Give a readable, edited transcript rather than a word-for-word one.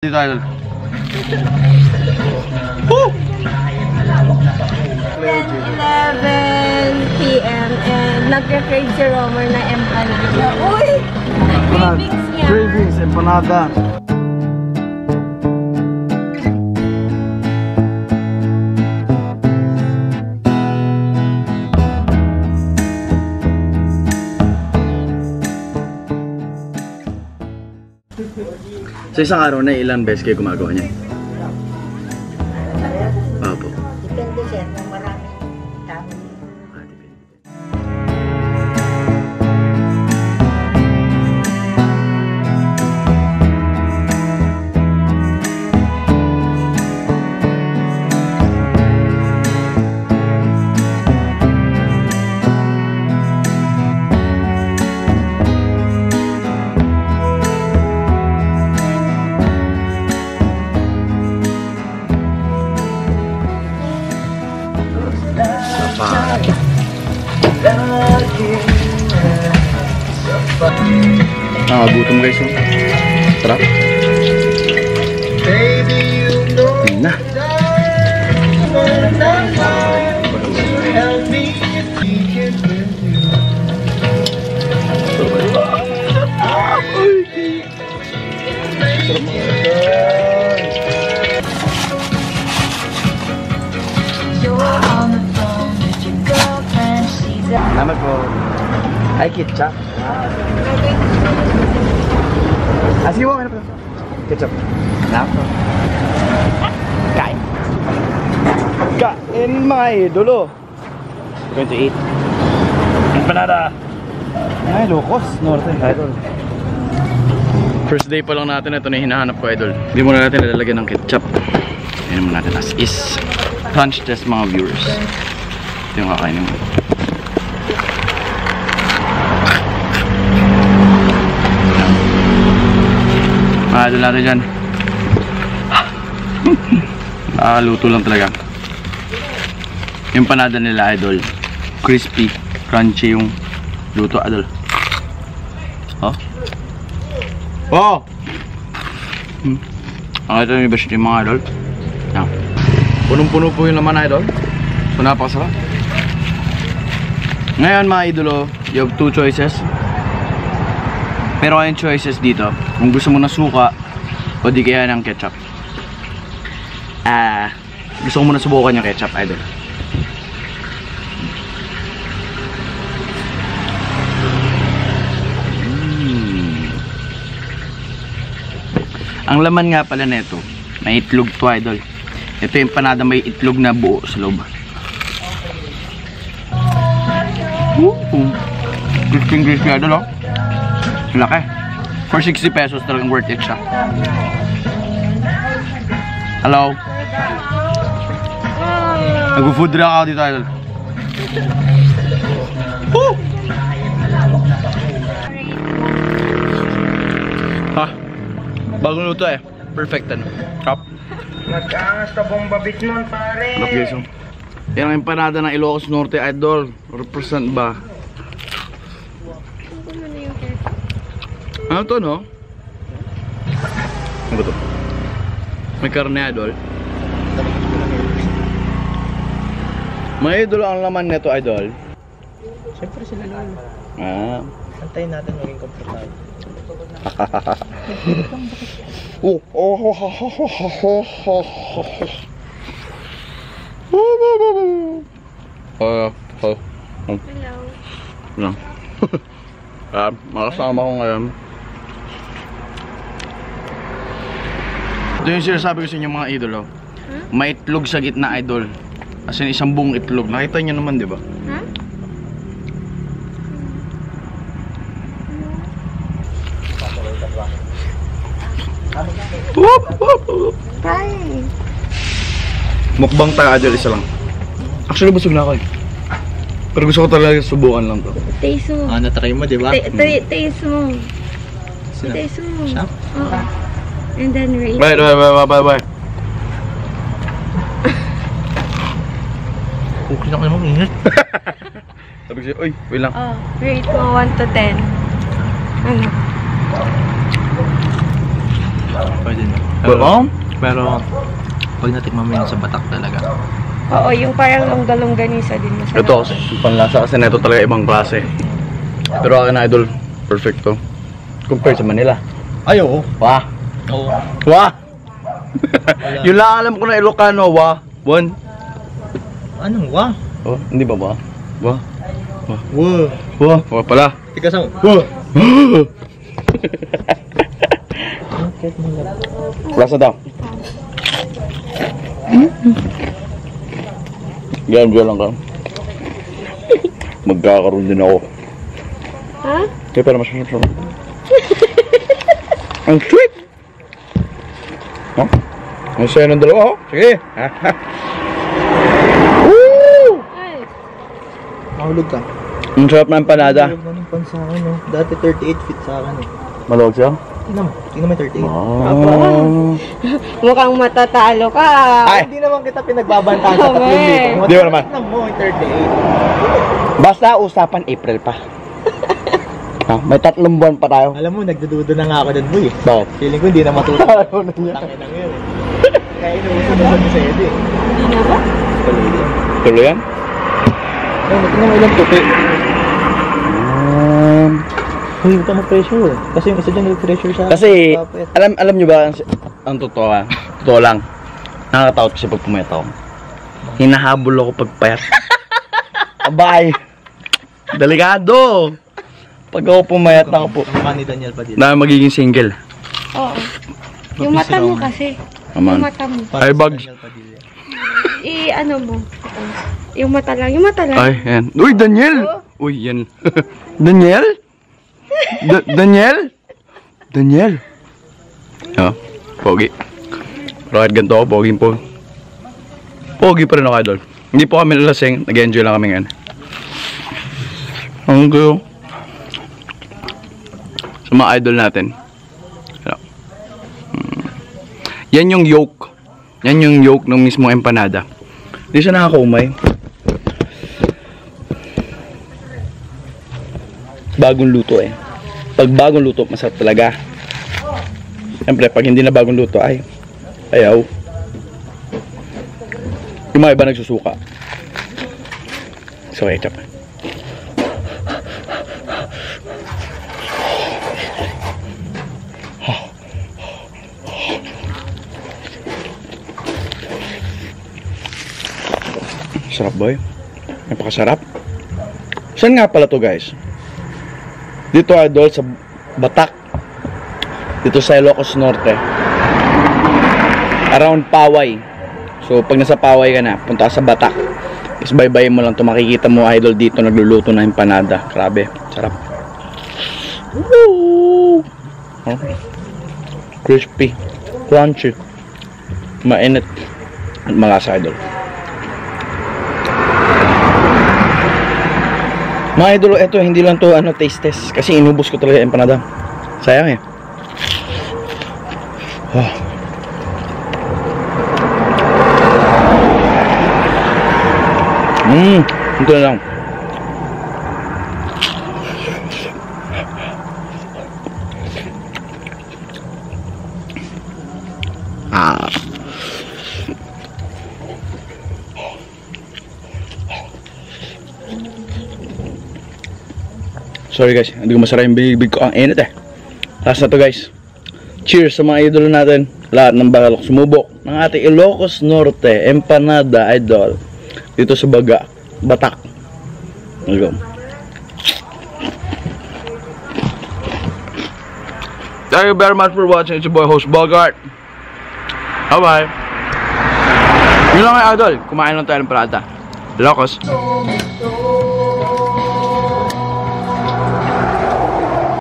Dito tayo. 11 PM and nagka-crave si Romer na empanada. Uy! Cravings niya! Cravings, empanada. Sa isang araw na ilang beses kayo gumagawa niya? Opo. Depende sir, kung maraming tao. Gutom guys. Tara. Yun na. Salamat po. Ay, ketchup. Sige po, ano po? Ketchup. Nako. Kain. Kain mga idolo. We're going to eat empanada. Ay, locos. Norte, idol. First day pa lang natin. Ito na yung hinahanap ko, idol. Hindi muna natin nilalagyan ng ketchup. Ayan muna natin as is. Crunch test mga viewers. Ito yung kakainin mo. Idol natin dyan. Luto lang talaga. Yung panada nila, idol, crispy, crunchy yung luto, idol. Oh. Oh! Ito yung iba yung mga idol. Punong-puno po yung laman, idol. So napakasarap. Ngayon mga idolo, you have two choices. Pero kayong choices dito, kung gusto mo na suka o di kaya ng ketchup. Gusto ko muna subukan yung ketchup, idol. Ang laman nga pala nito, may itlog to, idol. Ito yung panada may itlog na buo sa loob. Crispy, idol, oh. Laki. For 60 pesos talagang worth it siya. Hello. Nag-food drink ako dito, idol. Woo! Ha? Bagong luto eh. Perfect ano. Top. Nag-aangas ka bomba bit nun, pare. Look guys, oh. Yan ang empanada ng Ilocos Norte, idol. Represent ba? Ano to, no? Ano ba to? May karne, idol. May idol ang laman nito, idol. Siyempre sila lolo. Antayin natin maging komportable. Hello. Makasama ko ngayon. Ito yung sinasabi ko sa inyo mga idol, oh. May itlog sa gitna, idol. As in isang buong itlog. Nakita nyo naman, di ba? Huh? Hi. Mukbang tayo, idol, isa lang. Actually, busog na ako eh. Pero gusto ko talaga subukan lang to. Taste mo. Na-try mo, di ba? Taste mo. Taste mo. Siya? Oo. And then rate. Bye. Okay na ko naman, ingat. Sabi ko siya, uy, wait lang. Oh, rate mo 1 to 10. Ano? Pwede na. Pero, Pero, pag natikman mo yun sa Batak talaga. Oo, yung parang longga-longganisa din. Masarap. ito kasi, yung panlasa kasi na ito talaga ibang klase. Pero akin na idol, perfecto. Compared sa Manila. Ay, oo. Wah! Oo. Wah! Yun lang alam ko na Ilocano, wah. One. Anong wa? Oh, hindi ba ba? Wah. Wow. Wah. Wah pala. Tika sa... Lasa daw. Yan lang ka. Magkakaroon din ako. Ha? Kaya pala masarap siya. Ang sweet! Oh? Ang sayo ng dalawa, oh. Sige. Woo! Ay. Mahulog ka. Ang sarap ng empanada. Mahulog na ng pan sa akin, no? Dati 38 feet sa akin, eh. Maluwag siya? Tingnan mo. Tingnan mo yung 38. Oh. Mukhang matatalo ka. Ay! Hindi naman kita pinagbabantaan sa 3 litro. Di ba naman? Tingnan mo yung 38. Basta usapan April pa. Ha? May 3 buwan pa tayo. Alam mo, nagdududa na nga ako dun, boy. Bakit? Feeling ko hindi na matulog. Ayaw na niya. Tangin na ngayon, eh. Kaya inuusunod mo sa Edo, eh. Hindi na ba? Tuloy yan. Tuloy yan? Ay, tingnan mo ilang tupi. Uy, huwag ka mag-pressure. Kasi yung isa dyan nag-pressure siya. Kasi, alam nyo ba, ang totoo ha? Totoo lang. Nakakatakot kasi pag pumayat ako. Hinahabol ako pag payat. Abay! Delikado! Pag ako pumayat na ako po, Ang mukha ni Daniel Padilla. na magiging single. Oo. Yung mata mo kasi. Aman. Yung mata mo. Ay, bags. Daniel Padilla. Ano mo? Yung mata lang. Yung mata lang. Ay, yan. Uy, Daniel! Uy, yan. Daniel? Daniel? Daniel? Oh, pogi. Pero kahit ganito ako, pogi po. Pogi pa rin ako, idol. Hindi po kami nalasing. Nag-enjoy lang kami ngayon. Ang gulo. Sa mga idol natin. Yan yung yolk. Yan yung yolk ng mismong empanada. Hindi siya nakakaumay. Bagong luto eh. Pag bagong luto, masarap talaga. Siyempre, pag hindi na bagong luto, ay ayaw. Yung mga iba nagsusuka. So, ketchup. Sarap boy. Napakasarap. Saan nga pala to guys? Dito idol sa Batak. Dito sa Ilocos Norte. Around Paway. So pag nasa Paway ka na, punta ka sa Batak. Is bye-bye mo lang to, makikita mo idol dito nagluluto ng empanada. Grabe, sarap. Woo! Okay. Crispy, crunchy, mainit at malasa idol. Mga idol, eto hindi lang to taste test kasi inubos ko talaga yung empanada. Sayang eh. Oh. Ito na lang. Sorry guys, hindi ko masara yung bibig ko. Ang init eh. Last na to guys. Cheers sa mga idol natin. Lahat ng bakalok sumubok ng ating Ilocos Norte empanada idol. Dito sa Batak. Let's go. Thank you very much for watching. It's your boy host Bogart. Bye bye. Yun lang ay idol. Kumain lang tayo ng parada. Ilocos.